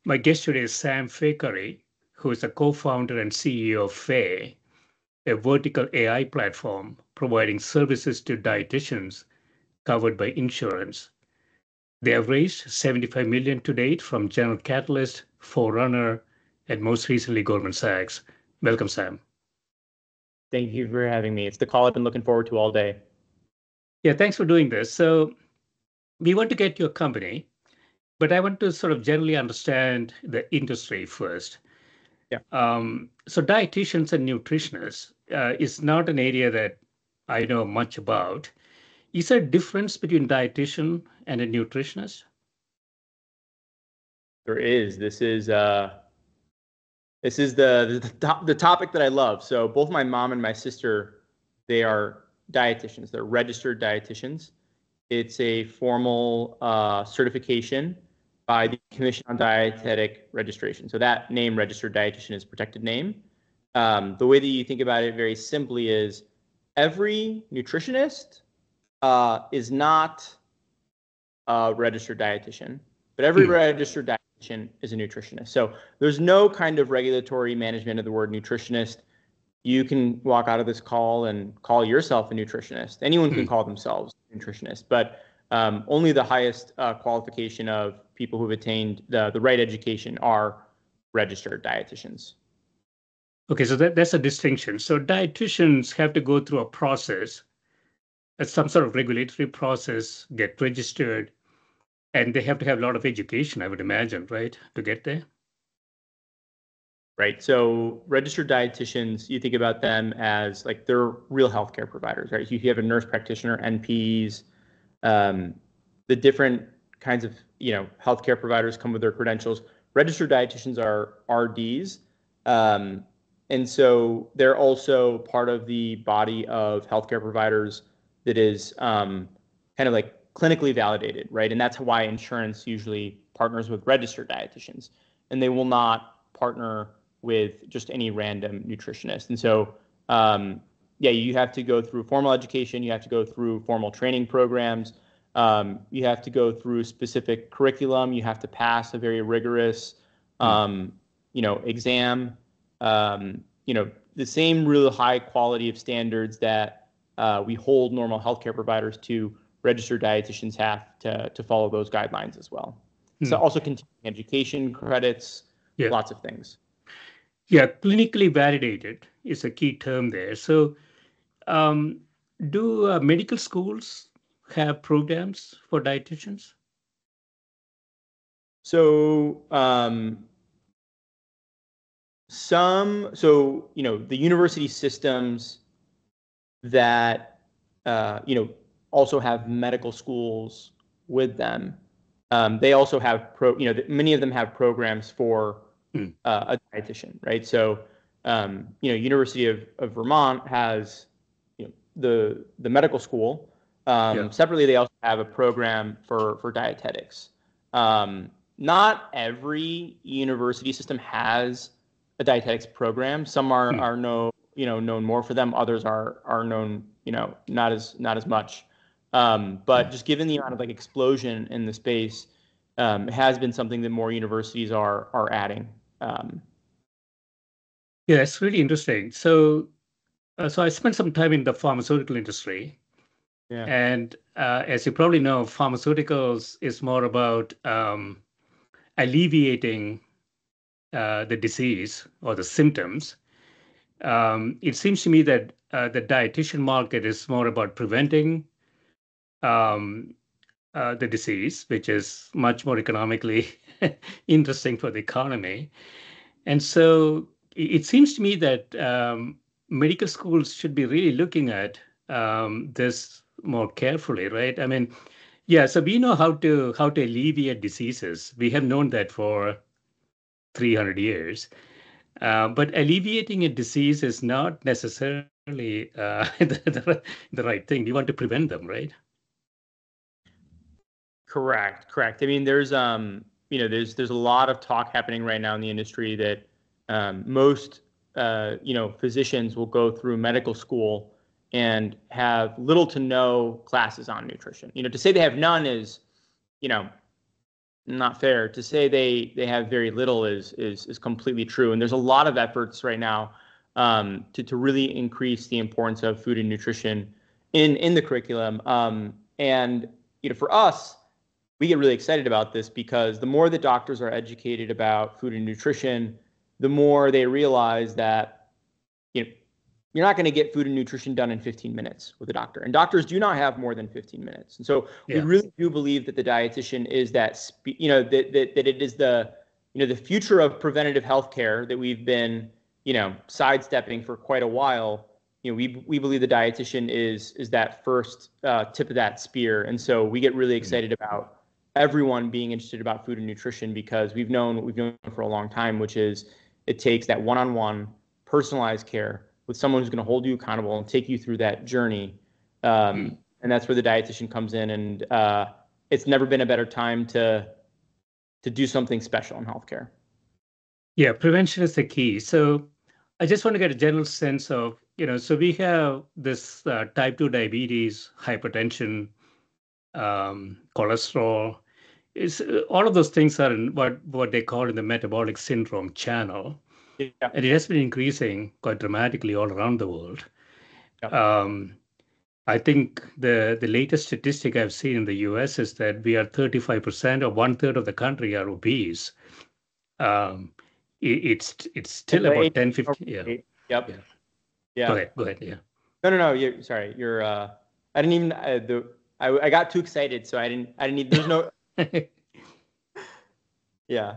My guest today is Sam Faycurry, who is the co-founder and CEO of Fay, a vertical AI platform providing services to dietitians covered by insurance. They have raised $75 million to date from General Catalyst, Forerunner, and most recently Goldman Sachs. Welcome, Sam. Thank you for having me. It's the call I've been looking forward to all day. Yeah, thanks for doing this. So we want to get your company, but I want to sort of generally understand the industry first. Yeah. So dietitians and nutritionists is not an area that I know much about. Is there a difference between dietitian and a nutritionist? There is. This is the topic that I love. So both my mom and my sister, they are dietitians. They're registered dietitians. It's a formal certification by the Commission on Dietetic Registration. So that name, registered dietitian, is a protected name. The way that you think about it very simply is every nutritionist is not a registered dietitian, but every registered dietitian is a nutritionist. So there's no kind of regulatory management of the word nutritionist. You can walk out of this call and call yourself a nutritionist. Anyone can call themselves a nutritionist, but only the highest qualification of people who've attained the right education are registered dietitians. Okay, so that's a distinction. So dietitians have to go through a process, some sort of regulatory process, get registered, and they have to have a lot of education, I would imagine, right, to get there? Right. So registered dietitians, you think about them as like they're real healthcare providers, right? You have a nurse practitioner, NPs, the different kinds of healthcare providers come with their credentials. Registered dietitians are RDs, and so they're also part of the body of healthcare providers that is kind of like clinically validated, right? And that's why insurance usually partners with registered dietitians, and they will not partner with just any random nutritionist. And so, you have to go through formal education. You have to go through formal training programs. You have to go through specific curriculum. You have to pass a very rigorous, exam. The same really high quality of standards that we hold normal healthcare providers to, registered dietitians have to follow those guidelines as well. So also continuing education credits, lots of things. Yeah, clinically validated is a key term there. So do medical schools have programs for dietitians? So the university systems that also have medical schools with them. They also have many of them have programs for a dietitian, right? So University of Vermont has the medical school. Separately, they also have a program for dietetics. Not every university system has a dietetics program. Some are known more for them. Others are known not as much. But just given the amount of explosion in the space, it has been something that more universities are adding. Yeah, that's really interesting. So I spent some time in the pharmaceutical industry. Yeah. And as you probably know, pharmaceuticals is more about alleviating the disease or the symptoms. It seems to me that the dietitian market is more about preventing the disease, which is much more economically interesting for the economy. And so it seems to me that medical schools should be really looking at this more carefully, right? I mean, yeah, so we know how to alleviate diseases. We have known that for 300 years. But alleviating a disease is not necessarily the right thing. You want to prevent them, right? Correct. I mean, there's a lot of talk happening right now in the industry that most physicians will go through medical school and have little to no classes on nutrition. To say they have none is, not fair. To say they have very little is completely true. And there's a lot of efforts right now to really increase the importance of food and nutrition in the curriculum. And for us, we get really excited about this because the more that doctors are educated about food and nutrition, the more they realize that you're not going to get food and nutrition done in 15 minutes with a doctor, and doctors do not have more than 15 minutes. And so we really do believe that the dietitian is that it is the future of preventative healthcare that we've been sidestepping for quite a while. We believe the dietitian is that first tip of that spear, and so we get really excited about everyone being interested about food and nutrition because we've known for a long time, which is it takes that one-on-one personalized care with someone who's going to hold you accountable and take you through that journey. And that's where the dietitian comes in. And it's never been a better time to do something special in healthcare. Yeah, prevention is the key. So I just want to get a general sense of, so we have this type 2 diabetes, hypertension, cholesterol. All of those things are in what they call in the metabolic syndrome channel. Yeah. And it has been increasing quite dramatically all around the world. Yeah. I think the latest statistic I've seen in the US is that we are 35% or 1/3 of the country are obese. It's still about 10, 15. Yeah. Yep. Yeah. Yeah. Go ahead. Yeah. No. Sorry. You're. I didn't even. I got too excited, so I didn't need. There's no. Yeah.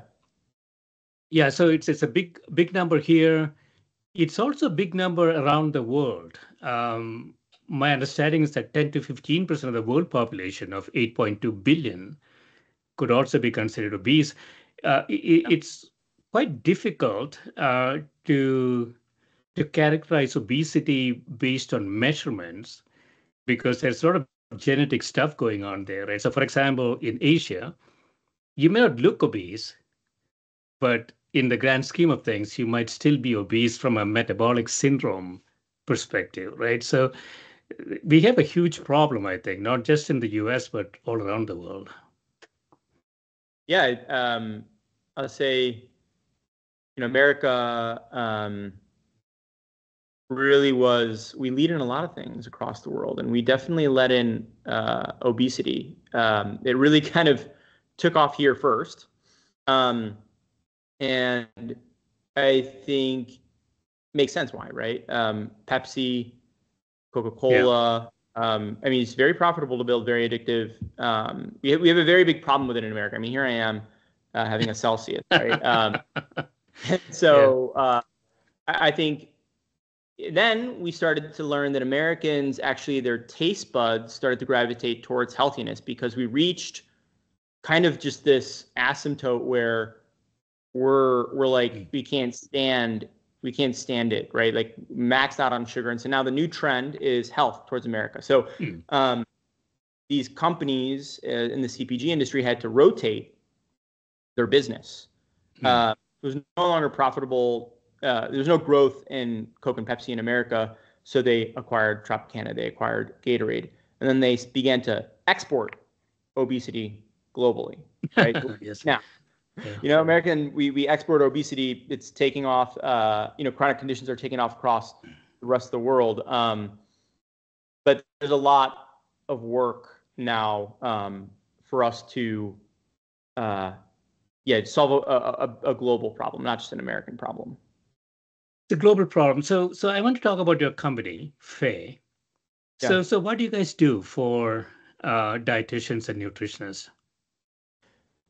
Yeah. So it's a big number here. It's also a big number around the world. My understanding is that 10 to 15% of the world population of 8.2 billion could also be considered obese. It's quite difficult to characterize obesity based on measurements because there's a lot of genetic stuff going on there, right? So, for example, in Asia, you may not look obese, but in the grand scheme of things, you might still be obese from a metabolic syndrome perspective, right? So we have a huge problem, I think, not just in the US, but all around the world. Yeah, I'll say, America really we lead in a lot of things across the world, and we definitely let in obesity. It really kind of took off here first. And I think makes sense why, right? Pepsi, Coca-Cola. It's very profitable to build, very addictive. We have a very big problem with it in America. Here I am having a Celsius, right? I think then we started to learn that Americans actually, their taste buds started to gravitate towards healthiness because we reached kind of just this asymptote where we're like, we can't stand it, right? Like maxed out on sugar. And so now the new trend is health towards America. So these companies in the CPG industry had to rotate their business. It was no longer profitable. There was no growth in Coke and Pepsi in America. So they acquired Tropicana, they acquired Gatorade, and then they began to export obesity globally, right? Yes. Now, we export obesity. It's taking off. Chronic conditions are taking off across the rest of the world. But there's a lot of work now for us to, solve a global problem, not just an American problem. It's a global problem. So I want to talk about your company, Fay. Yeah. So what do you guys do for dietitians and nutritionists?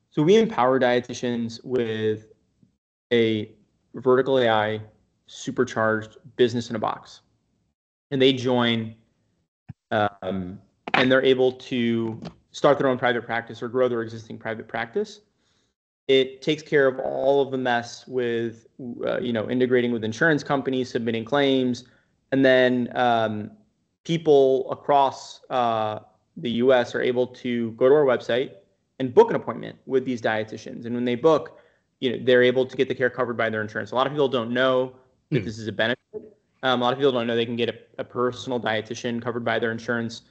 So we empower dietitians with a vertical AI supercharged business in a box, and they join, and they're able to start their own private practice or grow their existing private practice. It takes care of all of the mess with, integrating with insurance companies, submitting claims, and then people across the U.S. are able to go to our website and book an appointment with these dietitians. And when they book, they're able to get the care covered by their insurance. A lot of people don't know that this is a benefit. A lot of people don't know they can get a personal dietitian covered by their insurance.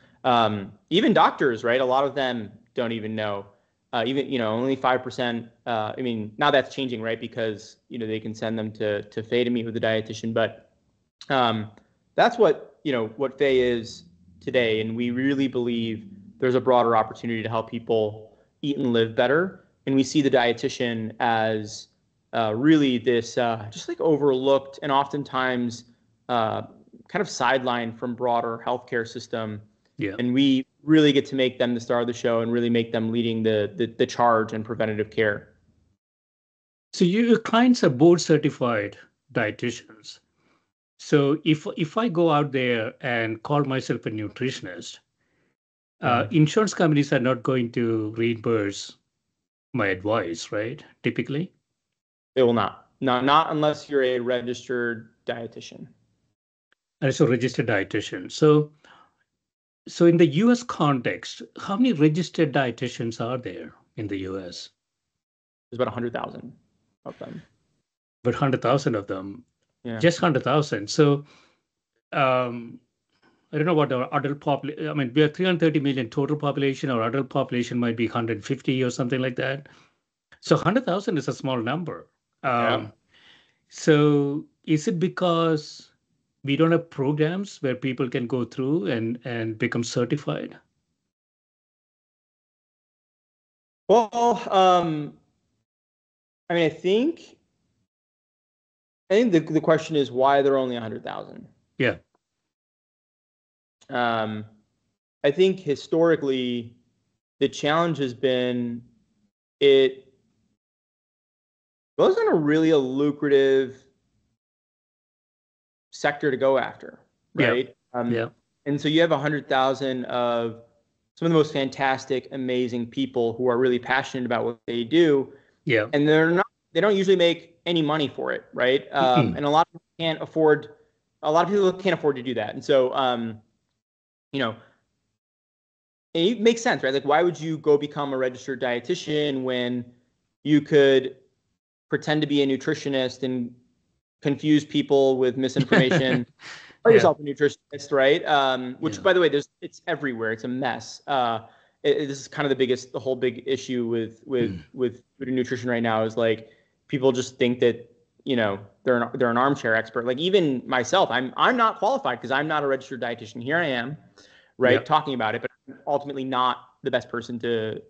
Even doctors, right? A lot of them don't even know even, only 5%. I mean, now that's changing, right? Because, they can send them to Fay to meet with a dietitian, but that's what Fay is today. And we really believe there's a broader opportunity to help people eat and live better. And we see the dietitian as really this just like overlooked and oftentimes kind of sidelined from broader healthcare system. Yeah. And we really get to make them the star of the show and really make them leading the charge in preventative care. So your clients are board certified dietitians. So if I go out there and call myself a nutritionist, insurance companies are not going to reimburse my advice, right? Typically. They will not. No, not unless you're a registered dietitian. And it's a registered dietitian. So in the US context, how many registered dietitians are there in the US? There's about 100,000 of them. But 100,000 of them, Yeah. just 100,000. So I don't know what our adult population, I mean, we have 330 million total population. Our adult population might be 150 or something like that. So 100,000 is a small number. Yeah. So is it because we don't have programs where people can go through and become certified? Well, I mean, I think the question is why they're only 100,000. Yeah. I think historically the challenge has been it wasn't really a lucrative sector to go after, right? Yeah. And so you have 100,000 of some of the most fantastic, amazing people who are really passionate about what they do. Yeah. And they don't usually make any money for it, right? And a lot of people can't afford to do that. And so, it makes sense, right? Like, why would you go become a registered dietitian when you could pretend to be a nutritionist and confuse people with misinformation? Call yourself a nutritionist, right? Which, by the way, it's everywhere. It's a mess. This is kind of the whole big issue with food and nutrition right now is like people just think that they're an armchair expert. Like even myself, I'm not qualified because I'm not a registered dietitian. Here I am, right, talking about it, but I'm ultimately not the best person to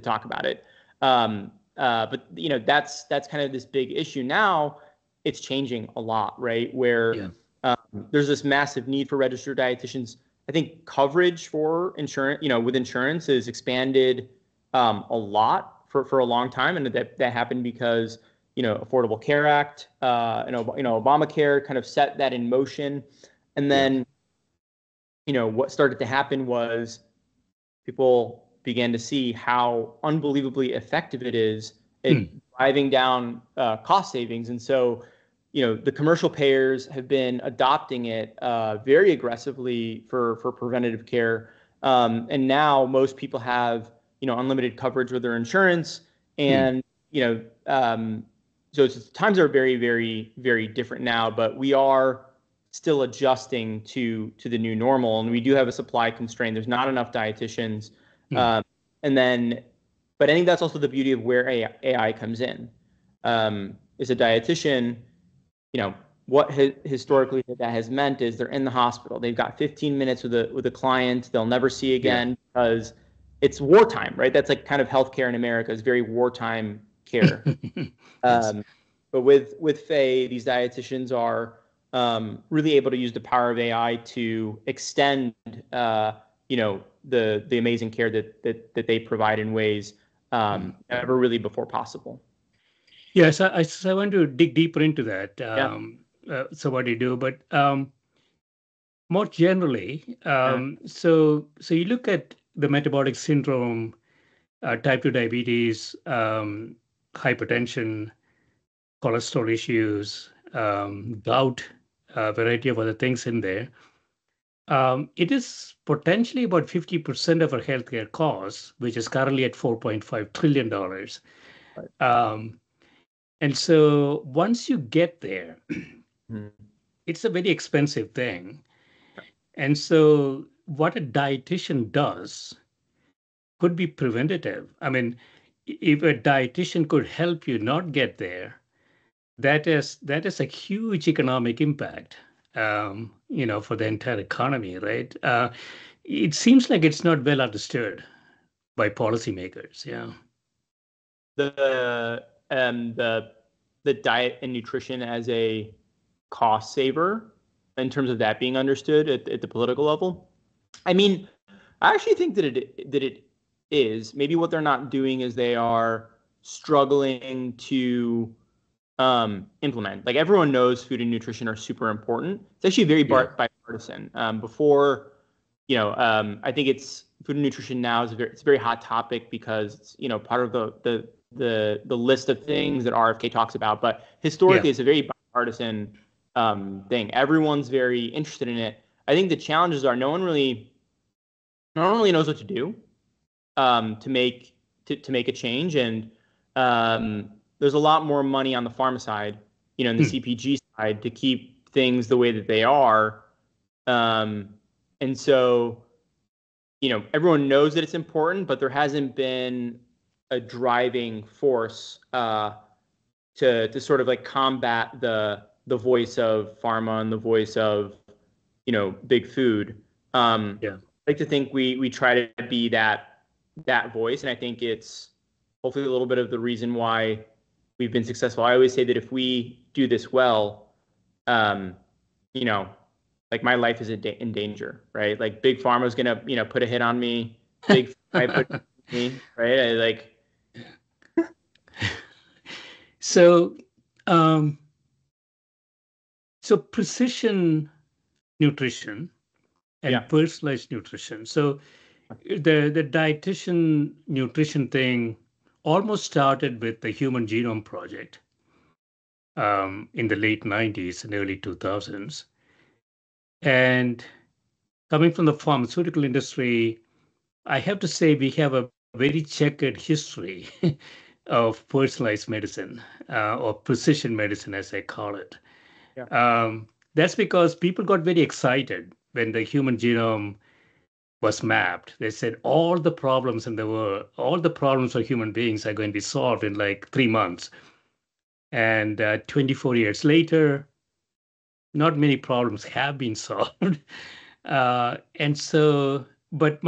talk about it. But that's kind of this big issue now. It's changing a lot, right? Where there's this massive need for registered dietitians. I think coverage for insurance, with insurance is expanded a lot for a long time. And that happened because, Affordable Care Act, Obamacare kind of set that in motion. And then, what started to happen was people began to see how unbelievably effective it is at driving down cost savings. And so, the commercial payers have been adopting it very aggressively for preventative care. And now most people have, unlimited coverage with their insurance. And, so times are very, very, very different now, but we are still adjusting to the new normal. And we do have a supply constraint. There's not enough dietitians. But I think that's also the beauty of where AI comes in. As a dietitian, what historically that has meant is they're in the hospital. They've got 15 minutes with a client they'll never see again because it's wartime, right? That's like kind of healthcare in America is very wartime care. But with Fay, these dietitians are really able to use the power of AI to extend, the amazing care that they provide in ways never really before possible. Yes, I want to dig deeper into that. So what do you do? But more generally, so you look at the metabolic syndrome, type 2 diabetes, hypertension, cholesterol issues, gout, a variety of other things in there. It is potentially about 50% of our healthcare costs, which is currently at $4.5 trillion. And so once you get there, it's a very expensive thing. And so what a dietitian does could be preventative. I mean, if a dietitian could help you not get there, that is a huge economic impact, for the entire economy, right? It seems like it's not well understood by policymakers. Yeah. The the diet and nutrition as a cost saver in terms of that being understood at the political level. I mean, I actually think that it is. Maybe what they're not doing is they are struggling to implement. Like everyone knows food and nutrition are super important. It's actually very Yeah. bipartisan. Before, I think it's food and nutrition now is it's a very hot topic because it's, part of the list of things that RFK talks about. But Yeah. historically, it's a very bipartisan thing. Everyone's very interested in it. I think the challenges are no one really knows what to do to make a change, and there's a lot more money on the pharma side, in the Hmm. CPG side to keep things the way that they are, and so everyone knows that it's important, but there hasn't been a driving force to sort of like combat the voice of pharma and the voice of big food. Yeah. I like to think we try to be that voice, and I think it's hopefully a little bit of the reason why we've been successful. I always say that if we do this well, um, you know, like my life is in danger, right? Like big pharma is gonna put a hit on me. Big pharma might put a hit on me, right? So, um, so precision nutrition and Yeah, personalized nutrition. So the dietitian nutrition thing almost started with the Human Genome Project in the late 90s and early 2000s. And coming from the pharmaceutical industry, I have to say we have a very checkered history of personalized medicine or precision medicine, as I call it. yeah, That's because people got very excited when the human genome was mapped. They said all the problems in the world, all the problems for human beings are going to be solved in like 3 months. And 24 years later, not many problems have been solved. And so, but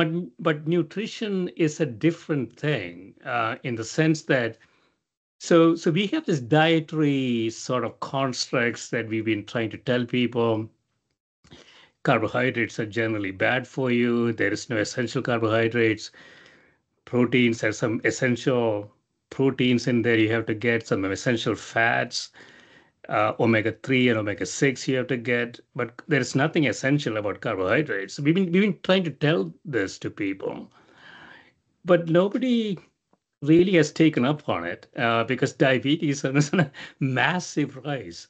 nutrition is a different thing in the sense that so we have this dietary sort of constructs that we've been trying to tell people. Carbohydrates are generally bad for you. There is no essential carbohydrates. Proteins, there's some essential proteins in there. You have to get some essential fats, omega 3 and omega 6 you have to get, but there is nothing essential about carbohydrates. We've been trying to tell this to people, but nobody really has taken up on it because diabetes is on a massive rise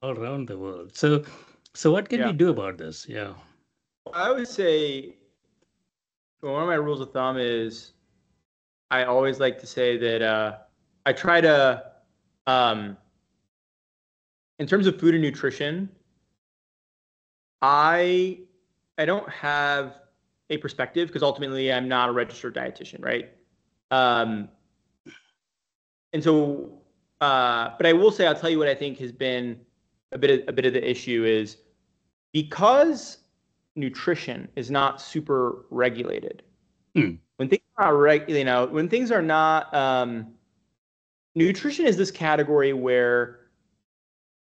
all around the world. So what can we yeah. do about this? Yeah. I would say one of my rules of thumb is I always like to say that I try to, um, in terms of food and nutrition, I I don't have a perspective because ultimately I'm not a registered dietitian, right? Um, and so, but I will say I'll tell you what I think has been a bit of the issue is because nutrition is not super regulated. Hmm. When things are when things are not, nutrition is this category where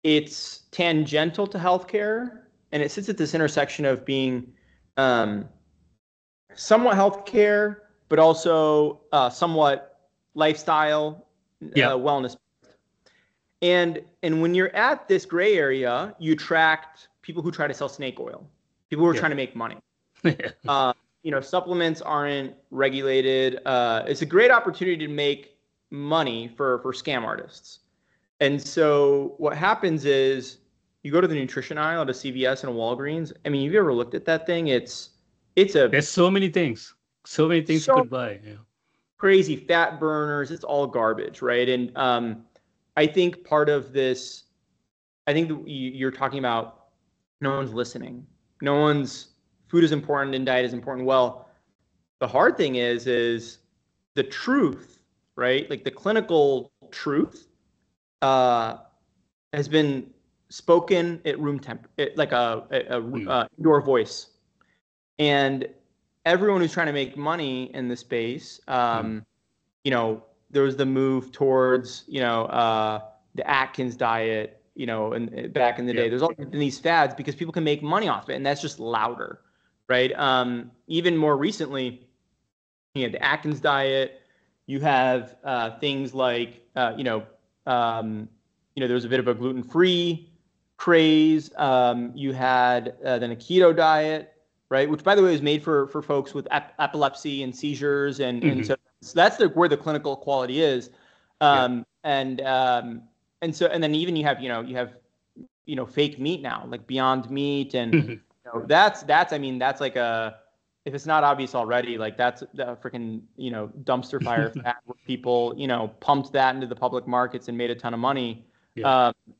it's tangential to healthcare and it sits at this intersection of being um, somewhat healthcare, but also somewhat lifestyle, Yeah. wellness. And when you're at this gray area, you attract people who try to sell snake oil, people who are Yeah. trying to make money. Uh, Supplements aren't regulated. It's a great opportunity to make money for scam artists. And so what happens is you go to the nutrition aisle at a CVS and a Walgreens. I mean, have you ever looked at that thing? It's a There's so many things you so could buy. Yeah. crazy fat burners. It's all garbage, right? And I think part of this, I think you're talking about no one's listening. No one's food is important and diet is important. Well, the hard thing is the truth, right? Like the clinical truth has been spoken at room temp, like a indoor voice. And everyone who's trying to make money in the space, you know, there was the move towards, you know, the Atkins diet, you know, and back in the day, there's all been these fads because people can make money off it, and that's just louder, right? Even more recently, you know, the Atkins diet. You have things like, there was a bit of a gluten-free craze. You had then a keto diet, right? Which, by the way, is made for folks with epilepsy and seizures, and so that's where the clinical quality is. And then even you have fake meat now, like Beyond Meat, and you know, that's like if it's not obvious already, like that's the freaking, you know, dumpster fire fad where people, you know, pumped that into the public markets and made a ton of money.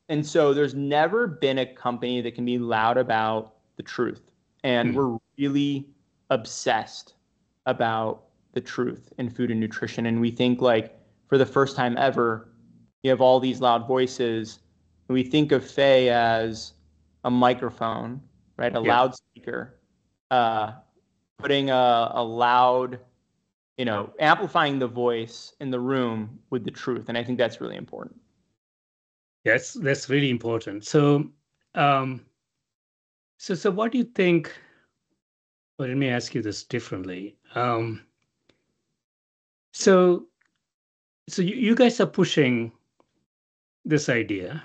And so there's never been a company that can be loud about the truth. And we're really obsessed about the truth in food and nutrition. And we think, like, for the first time ever, you have all these loud voices. And we think of Fay as a microphone, right? A loudspeaker, putting a loud, you know, amplifying the voice in the room with the truth. And I think that's really important. Yes, that's really important. So, so what do you think? Well, let me ask you this differently. So you guys are pushing this idea.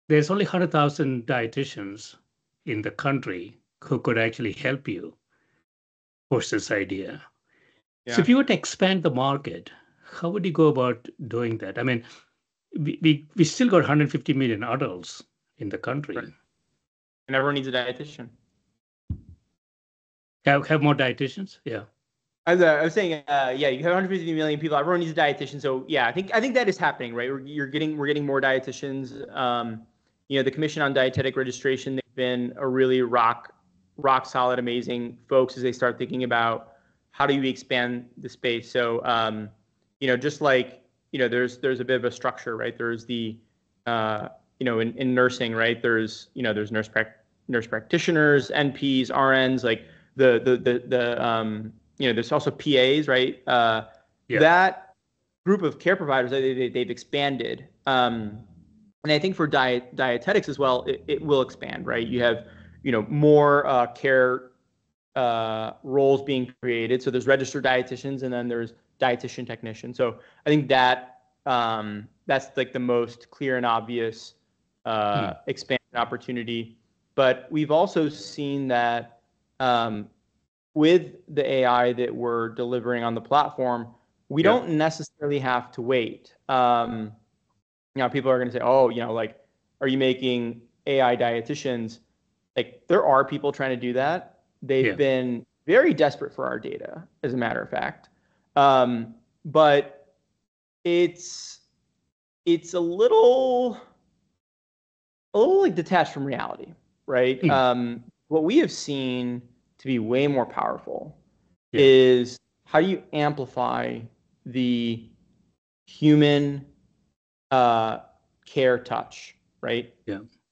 There's only 100,000 dietitians in the country who could actually help you push this idea. So if you were to expand the market, how would you go about doing that? I mean, we still got 150 million adults in the country. Right. And everyone needs a dietitian. Have more dietitians? Yeah. I was saying, you have 150 million people. Everyone needs a dietitian. So yeah, I think that is happening, right? We're getting more dietitians. You know, the Commission on Dietetic Registration, they've been a really rock solid, amazing folks as they start thinking about how do you expand the space. So, you know, just like, you know, there's a bit of a structure, right? There's the, you know, in nursing, right? There's nurse practitioners, NPs, RNs, like you know, there's also PAs, right? That group of care providers, they've expanded. And I think for dietetics as well, it will expand, right? You have, you know, more care roles being created. So there's registered dietitians, and then there's dietitian technicians. So I think that that's like the most clear and obvious expansion opportunity. But we've also seen that with the AI that we're delivering on the platform, we don't necessarily have to wait. You know, people are going to say, oh, you know, like, are you making AI dietitians? Like, there are people trying to do that. They've been very desperate for our data, as a matter of fact. But it's a little like detached from reality, right? What we have seen to be way more powerful is how do you amplify the human care touch, right?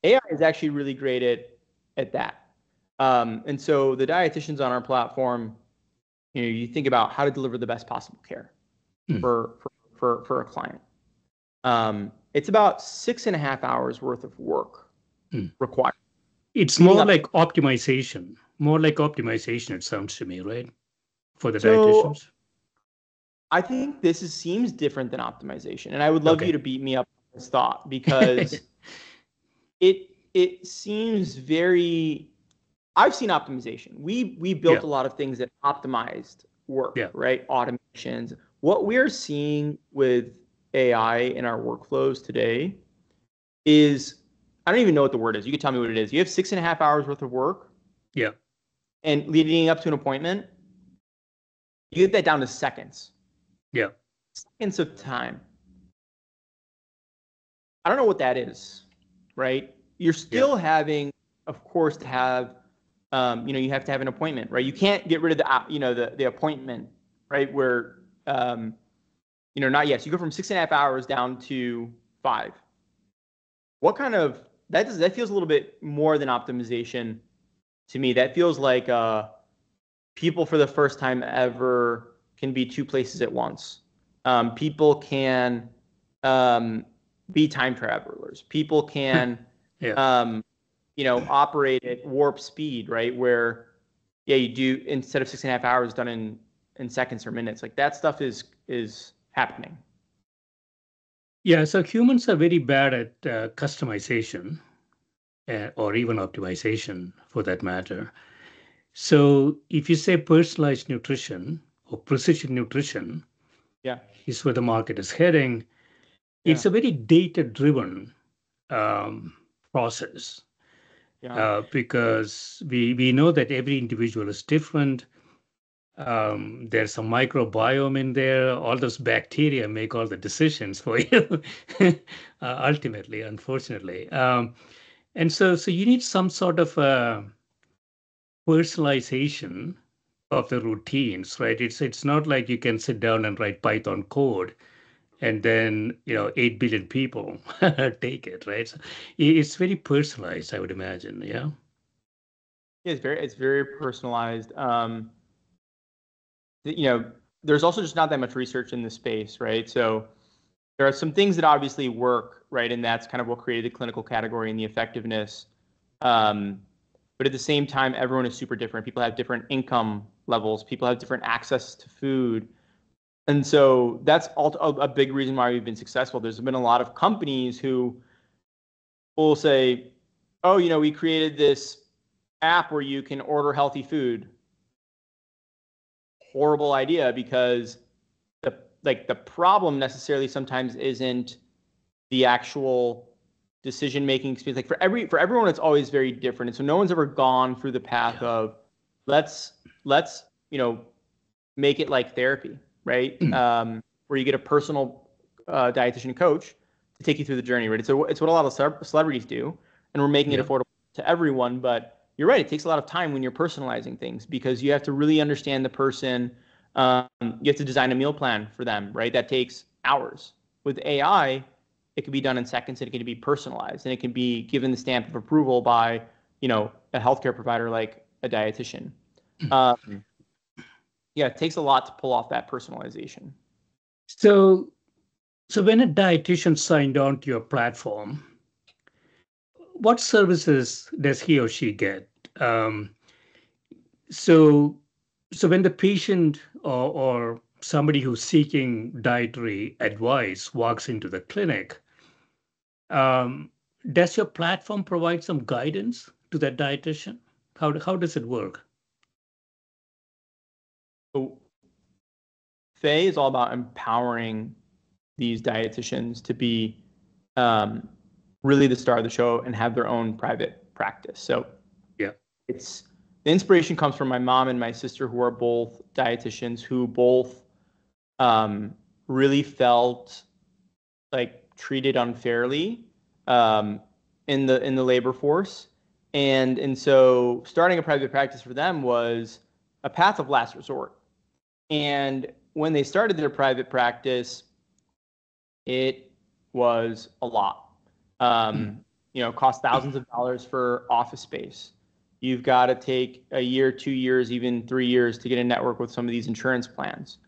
AI is actually really great at that. And so the dietitians on our platform, you know, you think about how to deliver the best possible care for a client. It's about 6.5 hours worth of work required. It's more like optimization. It sounds to me, right? For the dietitians. I think this seems different than optimization, and I would love you to beat me up on this thought, because it seems very. I've seen optimization. We built a lot of things that optimized work, right? Automations. What we're seeing with AI in our workflows today is, I don't even know what the word is. You can tell me what it is. You have 6.5 hours worth of work. And leading up to an appointment, you get that down to seconds. Seconds of time. I don't know what that is, right? You're still having, of course, to have, you know, you have to have an appointment, right? You can't get rid of the appointment, right? Where not yet. So you go from 6.5 hours down to 5. What kind of that feels a little bit more than optimization to me. That feels like people for the first time ever can be 2 places at once. People can be time travelers. People can operate at warp speed, right? Where you do, instead of 6.5 hours, done in seconds or minutes. Like that stuff is happening. Yeah, so humans are very bad at customization or even optimization for that matter. So if you say personalized nutrition or precision nutrition is where the market is heading, it's a very data-driven process because we know that every individual is different. There's some microbiome in there. All those bacteria make all the decisions for you, ultimately, unfortunately. And so you need some sort of personalization of the routines, right? It's not like you can sit down and write Python code and then 8 billion people take it, right? So it's very personalized, I would imagine. Yeah. Yeah, it's very personalized. There's also just not that much research in the space, right? So there are some things that obviously work, right? And that's kind of what created the clinical category and the effectiveness. But at the same time, everyone is super different. People have different income levels. People have different access to food. And so that's a big reason why we've been successful. There's been a lot of companies who will say, oh, we created this app where you can order healthy food. Horrible idea, because the problem necessarily sometimes isn't the actual decision-making experience. Like for everyone, it's always very different. And so no one's ever gone through the path of let's make it like therapy, right? Where you get a personal dietitian coach to take you through the journey, right? So it's what a lot of celebrities do, and we're making it affordable to everyone. But you're right, it takes a lot of time when you're personalizing things, because you have to really understand the person. You have to design a meal plan for them, right? That takes hours. With AI, it can be done in seconds, and it can be personalized, and it can be given the stamp of approval by, a healthcare provider like a dietitian. It takes a lot to pull off that personalization. So when a dietitian signed on to your platform, what services does he or she get? So when the patient or somebody who's seeking dietary advice walks into the clinic, does your platform provide some guidance to that dietitian? How does it work? So Fay is all about empowering these dietitians to be really the star of the show and have their own private practice. So the inspiration comes from my mom and my sister, who are both dietitians, who both really felt like treated unfairly in the labor force. And so starting a private practice for them was a path of last resort. And when they started their private practice, it was a lot. Cost thousands of dollars for office space. You've got to take a year, 2 years, even 3 years to get a network with some of these insurance plans.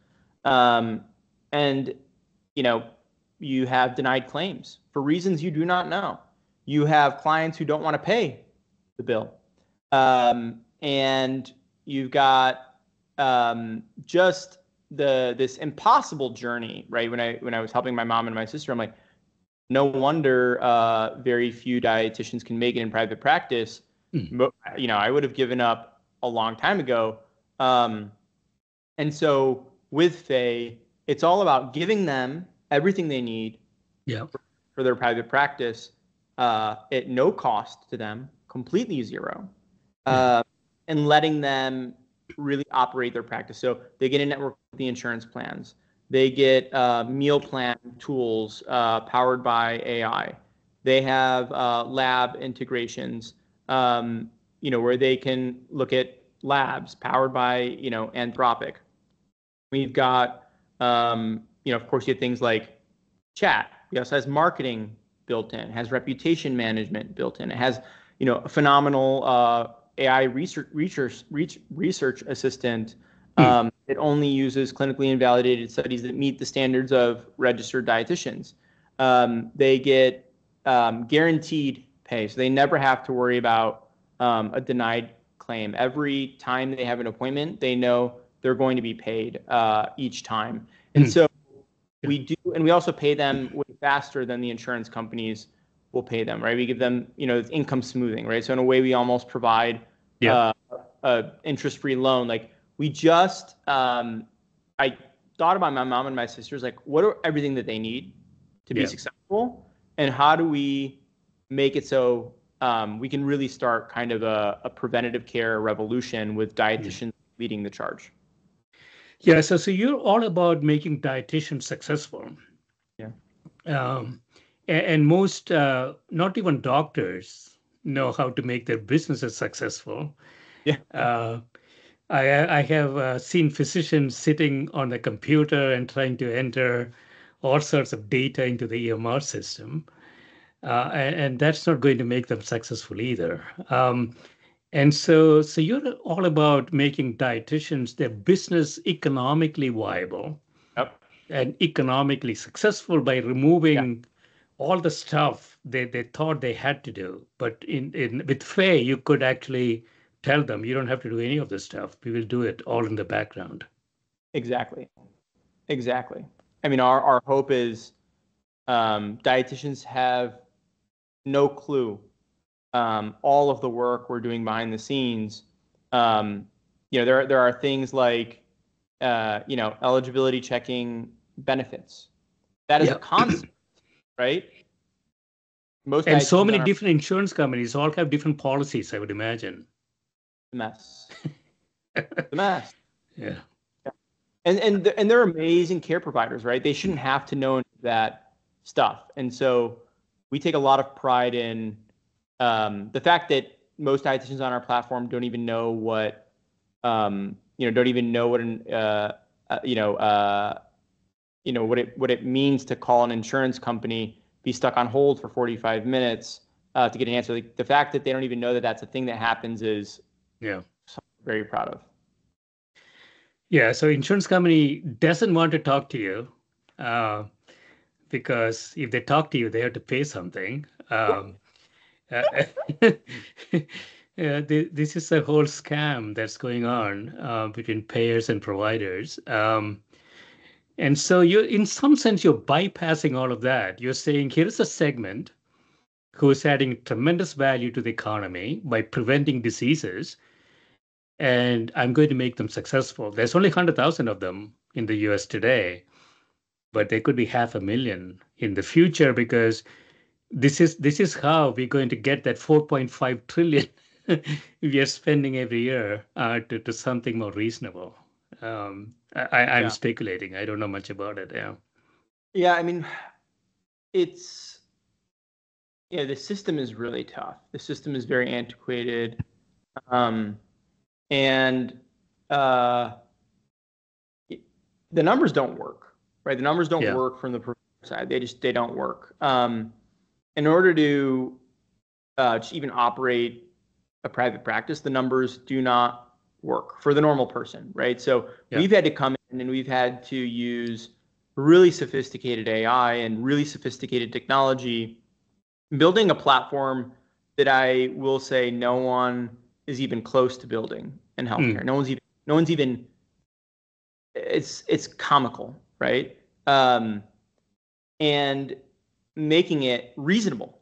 And you have denied claims for reasons you do not know. You have clients who don't want to pay the bill. And you've got just this impossible journey, right? When I was helping my mom and my sister, I'm like, no wonder very few dietitians can make it in private practice. I would have given up a long time ago. And so with Fay, it's all about giving them everything they need for their private practice at no cost to them, completely zero, and letting them really operate their practice. So they get a network with the insurance plans. They get meal plan tools powered by AI. They have lab integrations, where they can look at labs powered by, Anthropic. We've got Of course, you have things like chat. It also has marketing built in, has reputation management built in. It has, a phenomenal AI research assistant. It only uses clinically invalidated studies that meet the standards of registered dietitians. They get guaranteed pay, so they never have to worry about a denied claim. Every time they have an appointment, they know they're going to be paid each time. And so we do, and we also pay them way faster than the insurance companies will pay them, right? We give them, income smoothing, right? So in a way, we almost provide a interest-free loan. Like we just, I thought about my mom and my sisters, like what are everything that they need to be successful, and how do we make it so we can really start kind of a preventative care revolution with dietitians leading the charge. Yeah, so you're all about making dietitians successful. Yeah. And most, not even doctors, know how to make their businesses successful. Yeah. I have seen physicians sitting on the computer and trying to enter all sorts of data into the EMR system. And that's not going to make them successful either. And so you're all about making dietitians, their business economically viable and economically successful by removing all the stuff they thought they had to do. But with Fay, you could actually tell them, you don't have to do any of this stuff. We will do it all in the background. Exactly. I mean, our hope is dietitians have no clue all of the work we're doing behind the scenes. There are things like eligibility checking benefits. That is a concept, right? And so many different insurance companies all have different policies, I would imagine. The mess. Yeah. And they're amazing care providers, right? They shouldn't have to know that stuff. And so we take a lot of pride in the fact that most dietitians on our platform don't even know what what it means to call an insurance company, be stuck on hold for 45 minutes to get an answer. Like, the fact that they don't even know that that's a thing that happens is something I'm very proud of. Yeah, so insurance company doesn't want to talk to you because if they talk to you, they have to pay something. This is a whole scam that's going on between payers and providers. And so in some sense, you're bypassing all of that. You're saying here is a segment who's adding tremendous value to the economy by preventing diseases, and I'm going to make them successful. There's only 100,000 of them in the US today, but there could be 500,000 in the future because this is how we're going to get that 4.5 trillion we are spending every year to something more reasonable. I'm speculating. I don't know much about it. Yeah, I mean, the system is really tough. The system is very antiquated. And the numbers don't work, right? The numbers don't work from the provider side. They don't work. In order to even operate a private practice, the numbers do not work for the normal person, right? So we've had to come in and we've had to use really sophisticated AI and really sophisticated technology, building a platform that I will say no one is even close to building in healthcare. No one's even. It's comical, right? And making it reasonable,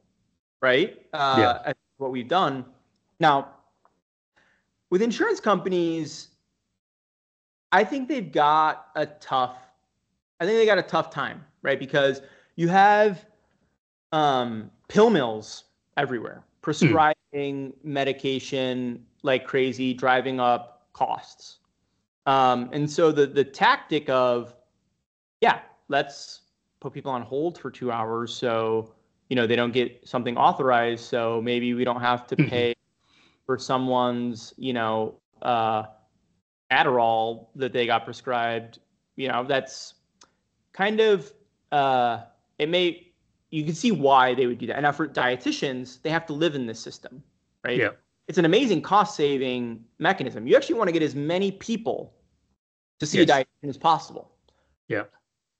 right? What we've done. Now, with insurance companies, I think they got a tough time, right? Because you have pill mills everywhere prescribing medication like crazy, driving up costs. And so the tactic of, let's put people on hold for 2 hours so they don't get something authorized, so maybe we don't have to pay for someone's Adderall that they got prescribed. That's kind of you can see why they would do that. And now for dietitians, they have to live in this system, right? Yeah. It's an amazing cost-saving mechanism. You actually want to get as many people to see a Yes. dietitian as possible. Yeah.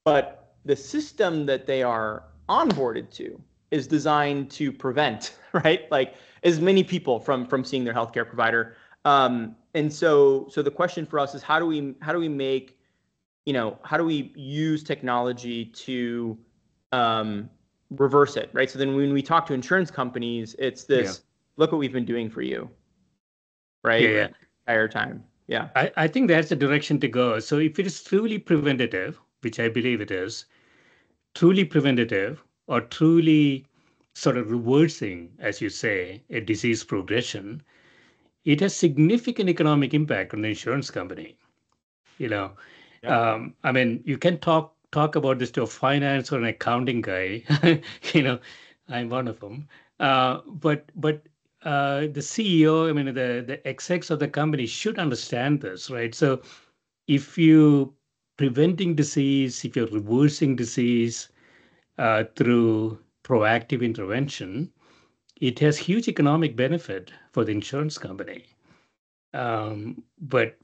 But the system that they are onboarded to is designed to prevent, right? Like as many people from seeing their healthcare provider. And so the question for us is how do we make, how do we use technology to reverse it, right? So then when we talk to insurance companies, it's this, look what we've been doing for you, right? Yeah. Entire time. Yeah. I think that's the direction to go. So if it is truly preventative, which I believe it is, truly preventative or truly sort of reversing, as you say, a disease progression, it has significant economic impact on the insurance company. Yeah. I mean, you can talk about this to a finance or an accounting guy. I'm one of them. But the CEO, I mean, the execs of the company should understand this, right? So if you preventing disease, if you're reversing disease through proactive intervention, it has huge economic benefit for the insurance company. But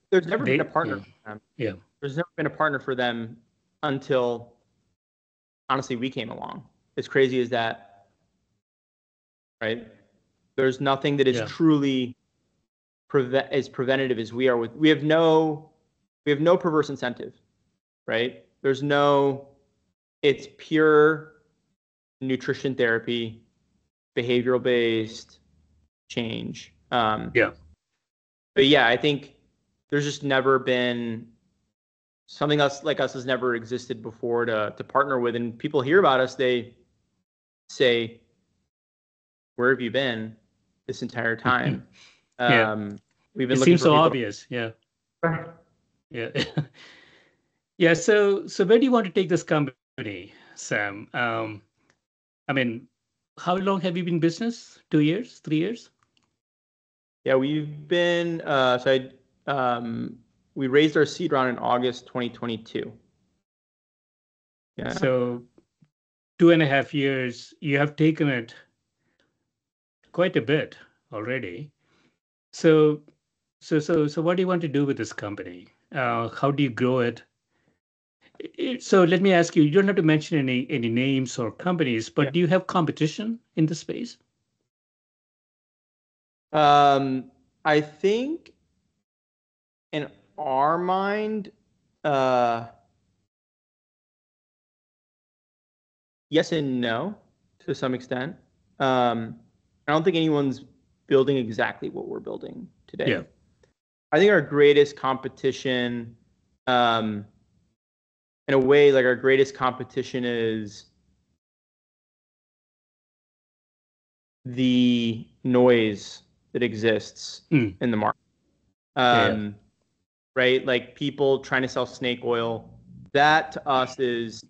there's never been a they, partner for them. yeah. There's never been a partner for them until, honestly, we came along. As crazy as that, right? There's nothing that is truly as preventative as we are with. We have no perverse incentive, right? There's no. It's pure nutrition therapy, behavioral based change. But yeah, I think there's just never been something like us has never existed before to partner with. And people hear about us, they say, where have you been this entire time? We've been it looking seems for so people. Obvious. Yeah. Yeah. Yeah. So where do you want to take this company, Sam? I mean, how long have you been in business? 2 years, 3 years? Yeah, we've been we raised our seed round in August 2022. Yeah. So 2.5 years, you have taken it quite a bit already. So what do you want to do with this company? How do you grow it? So let me ask you, you don't have to mention any names or companies, but do you have competition in the space? I think in our mind, yes and no, to some extent. I don't think anyone's building exactly what we're building today. Yeah. I think our greatest competition, in a way, like our greatest competition is the noise that exists in the market. Right? Like people trying to sell snake oil, that to us is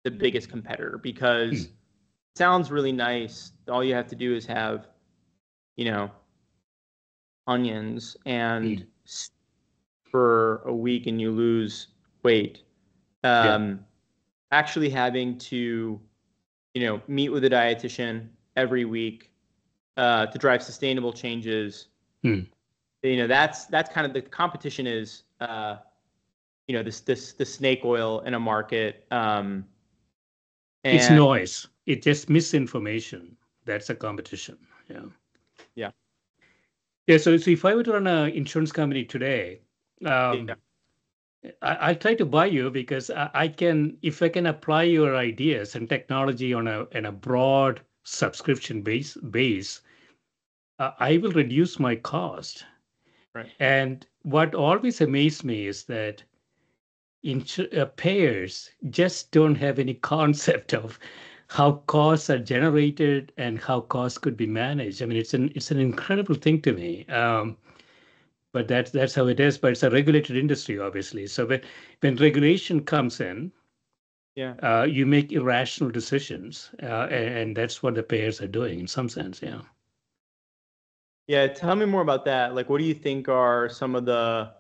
the biggest competitor because it sounds really nice. All you have to do is have, onions and for a week and you lose weight. Actually having to, meet with a dietitian every week to drive sustainable changes. That's kind of the competition is, this snake oil in a market. It's noise. It's just misinformation. That's a competition. Yeah. So if I were to run an insurance company today, I'll try to buy you because I can, if I can apply your ideas and technology on a broad subscription base, I will reduce my cost. Right. And what always amazed me is that payers just don't have any concept of how costs are generated and how costs could be managed. I mean, it's an incredible thing to me. But that's how it is. But it's a regulated industry, obviously. So when regulation comes in, you make irrational decisions, and that's what the payers are doing in some sense. Yeah. Yeah. Tell me more about that. Like, what do you think are some of the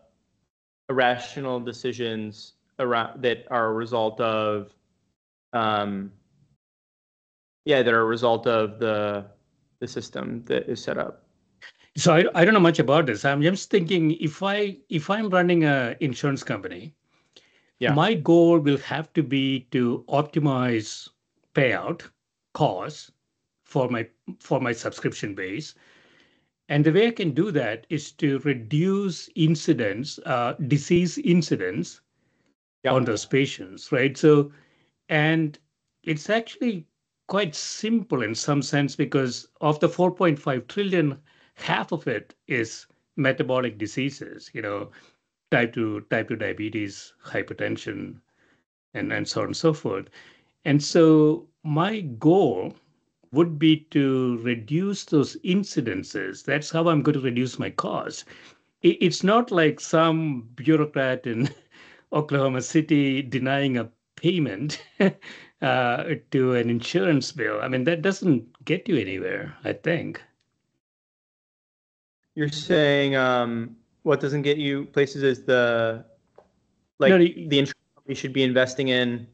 irrational decisions around that are a result of, that are a result of the system that is set up. So I don't know much about this. I'm just thinking if I'm running a insurance company, Yeah. my goal will have to be to optimize payout costs for my subscription base. And the way I can do that is to reduce incidents, disease incidents on Yep. those patients, right? So, and it's actually quite simple in some sense because of the 4.5 trillion, half of it is metabolic diseases, type 2 diabetes, hypertension, and so on and so forth. And so my goal would be to reduce those incidences. That's how I'm going to reduce my costs. It's not like some bureaucrat in Oklahoma City denying a payment to an insurance bill. I mean, that doesn't get you anywhere, I think. You're saying what doesn't get you places is the No, insurance company should be investing in.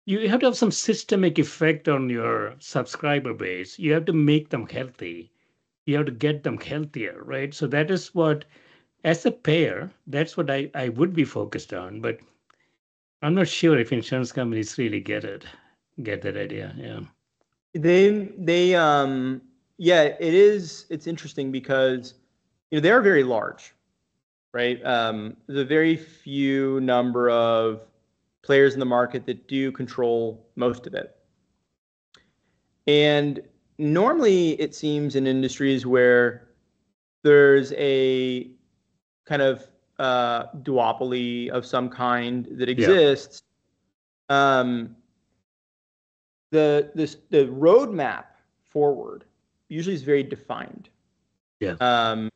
you have to have some systemic effect on your subscriber base. You have to make them healthy. You have to get them healthier, right? So that is what, as a payer, that's what I would be focused on. But I'm not sure if insurance companies really get that idea. Yeah. It's interesting because they are very large, right? There's a very few number of players in the market that do control most of it. And normally it seems in industries where there's a kind of duopoly of some kind that exists, the roadmap forward usually is very defined. Yeah.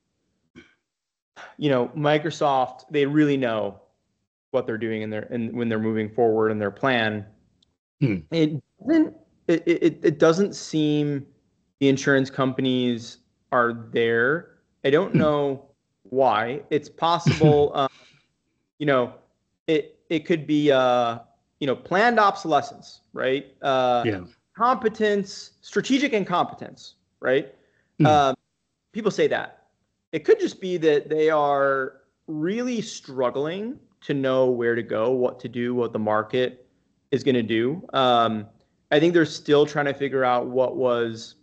Microsoft, they really know what they're doing when they're moving forward in their plan. It doesn't seem the insurance companies are there. I don't know why. It's possible. It could be planned obsolescence, right? Competence, strategic incompetence, right? People say that. It could just be that they are really struggling to know where to go, what to do, what the market is going to do. I think they're still trying to figure out what was,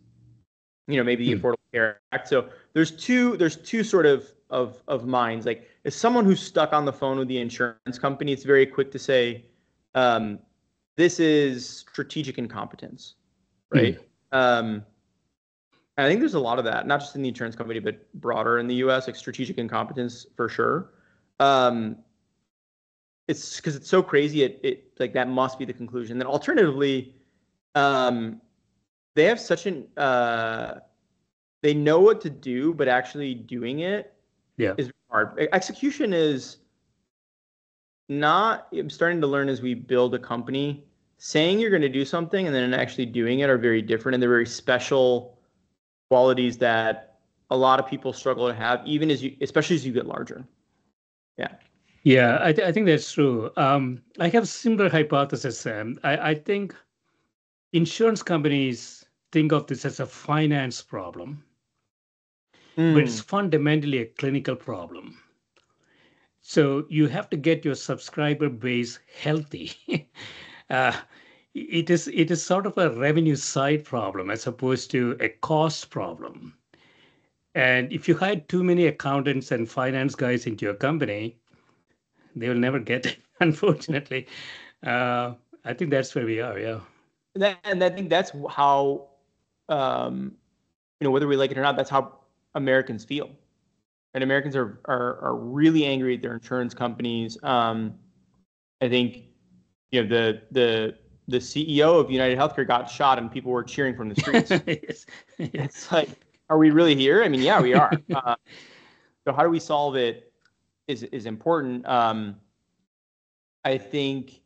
maybe the Affordable Care Act. So there's two sort of minds. Like, as someone who's stuck on the phone with the insurance company, it's very quick to say, this is strategic incompetence, right? I think there's a lot of that, not just in the insurance company, but broader in the U.S., like strategic incompetence for sure. It's because it's so crazy. It like that must be the conclusion. Then alternatively, they have such an they know what to do, but actually doing it is hard. Execution is not. I'm starting to learn as we build a company. Saying you're going to do something and then actually doing it are very different, and they're very special qualities that a lot of people struggle to have, even especially as you get larger. Yeah, I think that's true. I have a similar hypothesis, Sam. I think insurance companies think of this as a finance problem, but it's fundamentally a clinical problem. So you have to get your subscriber base healthy. It is sort of a revenue side problem as opposed to a cost problem. And if you hire too many accountants and finance guys into your company, they will never get it, unfortunately. I think that's where we are. Yeah. And I think that's how, whether we like it or not, that's how Americans feel. And Americans are really angry at their insurance companies. I think, the CEO of United Healthcare got shot and people were cheering from the streets. Yes. It's like, are we really here? I mean, yeah, we are. So how do we solve it is important. I think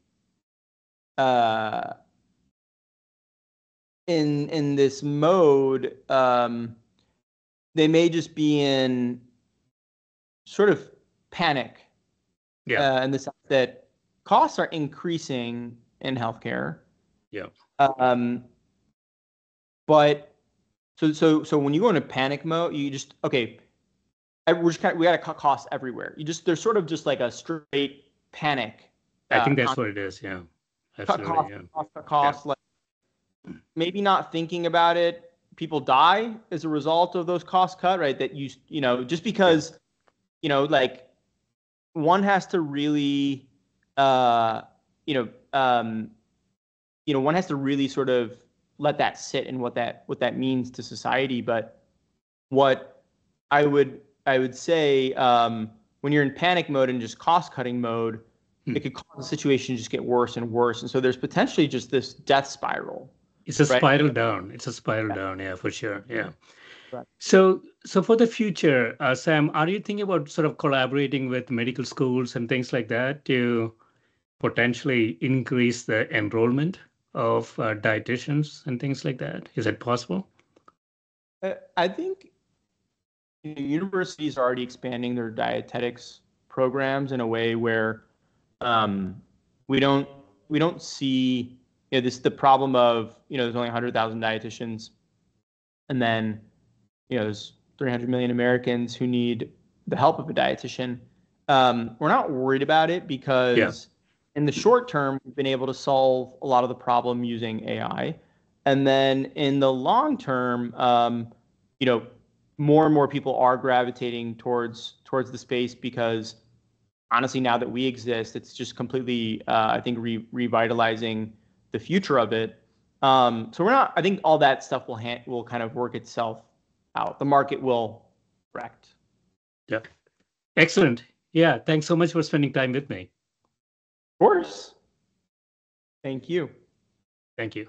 in this mode, they may just be in sort of panic. In the sense that costs are increasing in healthcare. Yeah. But so when you go into panic mode, you just we got to cut costs everywhere. There's sort of just like a straight panic. I think that's what it is. Yeah. Cut Absolutely. costs, Yeah. cut costs. Like maybe not thinking about it. People die as a result of those costs cut, right? That just because like one has to really one has to really sort of let that sit and what that means to society. But what I would say, when you're in panic mode and just cost cutting mode, it could cause the situation to just get worse and worse. And so there's potentially just this death spiral. It's a right? spiral down. It's a spiral down. Yeah, for sure. Yeah. Right. So for the future, Sam, are you thinking about sort of collaborating with medical schools and things like that to potentially increase the enrollment of dietitians and things like that? Is it possible? I think universities are already expanding their dietetics programs in a way where we don't see the problem of there's only 100,000 dietitians, and then there's 300 million Americans who need the help of a dietitian. We're not worried about it because in the short term, we've been able to solve a lot of the problem using AI. And then in the long term, more and more people are gravitating towards the space because honestly, now that we exist, it's just completely, I think, revitalizing the future of it. So I think all that stuff will kind of work itself out. The market will correct. Yeah. Excellent. Yeah. Thanks so much for spending time with me. Of course. Thank you. Thank you.